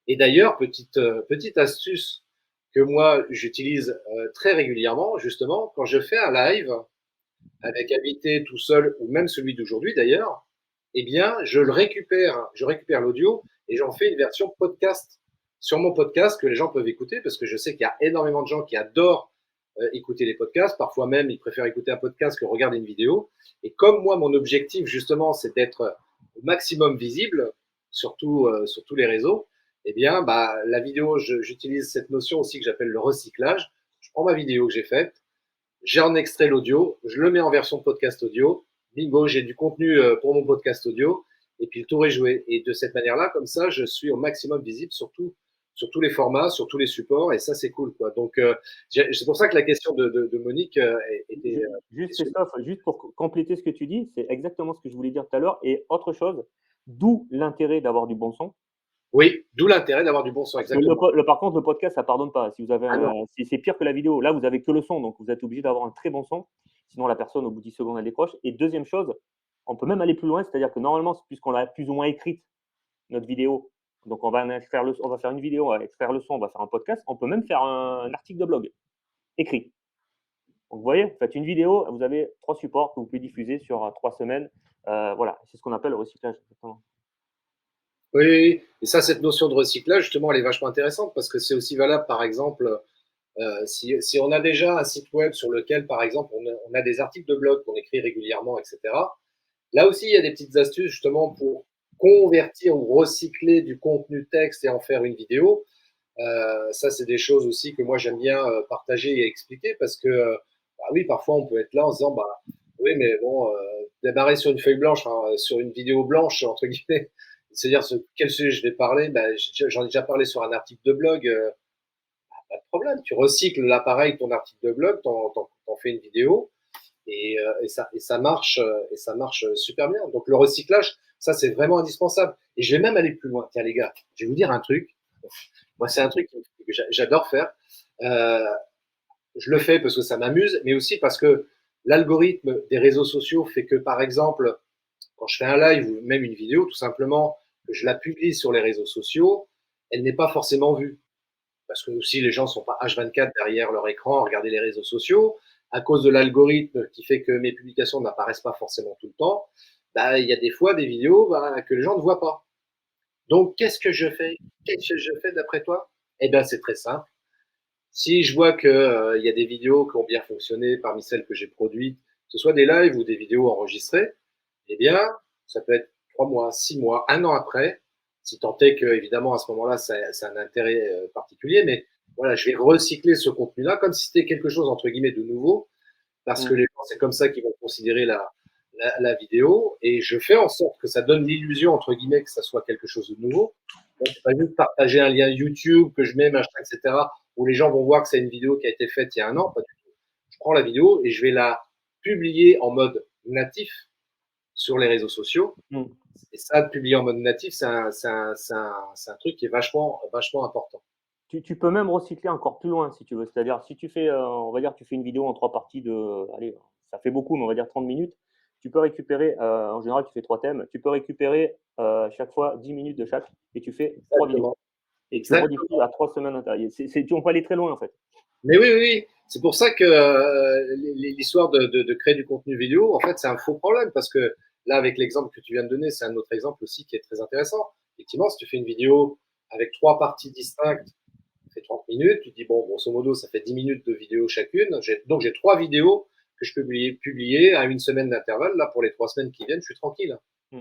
Et d'ailleurs, petite astuce que moi j'utilise très régulièrement, justement, quand je fais un live avec invité tout seul ou même celui d'aujourd'hui d'ailleurs, eh bien, je récupère l'audio et j'en fais une version podcast sur mon podcast que les gens peuvent écouter parce que je sais qu'il y a énormément de gens qui adorent écouter les podcasts. Parfois même, ils préfèrent écouter un podcast que regarder une vidéo. Et comme moi, mon objectif, justement, c'est d'être au maximum visible, surtout sur tous les réseaux, eh bien, bah, la vidéo, j'utilise cette notion aussi que j'appelle le recyclage. Je prends ma vidéo que j'ai faite, j'en extrait l'audio, je le mets en version podcast audio. Bingo, j'ai du contenu pour mon podcast audio. Et puis le tour est joué. Et de cette manière-là, comme ça, je suis au maximum visible sur tous les formats, sur tous les supports. Et ça, c'est cool, quoi. Donc, c'est pour ça que la question de Monique était, Juste, était. Christophe, juste pour compléter ce que tu dis, c'est exactement ce que je voulais dire tout à l'heure. Et autre chose, d'où l'intérêt d'avoir du bon son. Oui, d'où l'intérêt d'avoir du bon son, Parce que exactement. par contre, le podcast, ça pardonne pas. Si vous avez Ah non, c'est pire que la vidéo. Là, vous avez que le son, donc vous êtes obligé d'avoir un très bon son. Sinon, la personne, au bout de 10 secondes, elle décroche. Et deuxième chose, on peut même aller plus loin, c'est-à-dire que normalement, puisqu'on l'a plus ou moins écrite, notre vidéo, donc on va faire une vidéo, on va extraire le son, on va faire un podcast, on peut même faire un article de blog écrit. Donc, vous voyez, vous faites une vidéo, vous avez 3 supports que vous pouvez diffuser sur 3 semaines. Voilà, c'est ce qu'on appelle le recyclage. Exactement. oui, oui. Et ça, cette notion de recyclage, justement, elle est vachement intéressante parce que c'est aussi valable, par exemple, si on a déjà un site web sur lequel, par exemple, on a des articles de blog qu'on écrit régulièrement, etc. Là aussi, il y a des petites astuces justement pour convertir ou recycler du contenu texte et en faire une vidéo. Ça, c'est des choses aussi que moi j'aime bien partager et expliquer parce que, bah oui, parfois on peut être là en se disant, bah oui, mais bon, démarrer sur une feuille blanche, hein, sur une vidéo blanche, entre guillemets, c'est-à-dire quel sujet je vais parler, bah, j'en ai déjà parlé sur un article de blog, pas de problème, tu recycles l'appareil, ton article de blog, t'en fais une vidéo, et ça marche super bien. Donc le recyclage, ça c'est vraiment indispensable. Et je vais même aller plus loin. Tiens les gars, je vais vous dire un truc. Moi c'est un truc que j'adore faire. Euh, je le fais parce que ça m'amuse, mais aussi parce que l'algorithme des réseaux sociaux fait que par exemple, quand je fais un live ou même une vidéo, tout simplement, que je la publie sur les réseaux sociaux, elle n'est pas forcément vue parce que aussi les gens sont pas H24 derrière leur écran à regarder les réseaux sociaux, à cause de l'algorithme qui fait que mes publications n'apparaissent pas forcément tout le temps, bah, il y a des fois des vidéos bah, que les gens ne voient pas. Donc, qu'est-ce que je fais? Qu'est-ce que je fais d'après toi? Eh bien, c'est très simple. Si je vois qu'il y a des vidéos qui ont bien fonctionné parmi celles que j'ai produites, que ce soit des lives ou des vidéos enregistrées, eh bien, ça peut être 3 mois, 6 mois, un an après, si tant est que, évidemment, à ce moment-là, c'est un intérêt particulier, mais voilà, je vais recycler ce contenu-là comme si c'était quelque chose, entre guillemets, de nouveau, parce que Mmh. les gens, c'est comme ça qu'ils vont considérer la vidéo, et je fais en sorte que ça donne l'illusion, entre guillemets, que ça soit quelque chose de nouveau. Donc, c'est pas juste partager un lien YouTube que je mets, machin, etc., où les gens vont voir que c'est une vidéo qui a été faite il y a un an, pas du tout. Je prends la vidéo et je vais la publier en mode natif sur les réseaux sociaux. Mmh. Et ça, de publier en mode natif, c'est un truc qui est vachement important. Tu peux même recycler encore plus loin si tu veux. C'est-à-dire si tu fais, on va dire que tu fais une vidéo en 3 parties de allez, ça fait beaucoup, mais on va dire 30 minutes. Tu peux récupérer, en général, tu fais 3 thèmes. Tu peux récupérer, chaque fois 10 minutes de chaque et tu fais 3 vidéos Exactement. et tu rediffuses Exactement. à 3 semaines intérieures. On peut aller très loin, en fait. Mais oui, oui, oui. C'est pour ça que l'histoire de créer du contenu vidéo, en fait, c'est un faux problème parce que là, avec l'exemple que tu viens de donner, c'est un autre exemple aussi qui est très intéressant. Effectivement, si tu fais une vidéo avec 3 parties distinctes, ça fait 30 minutes, tu te dis, bon, grosso modo, ça fait 10 minutes de vidéo chacune. Donc, j'ai 3 vidéos que je peux publier à une semaine d'intervalle. Là, pour les 3 semaines qui viennent, je suis tranquille. Mmh.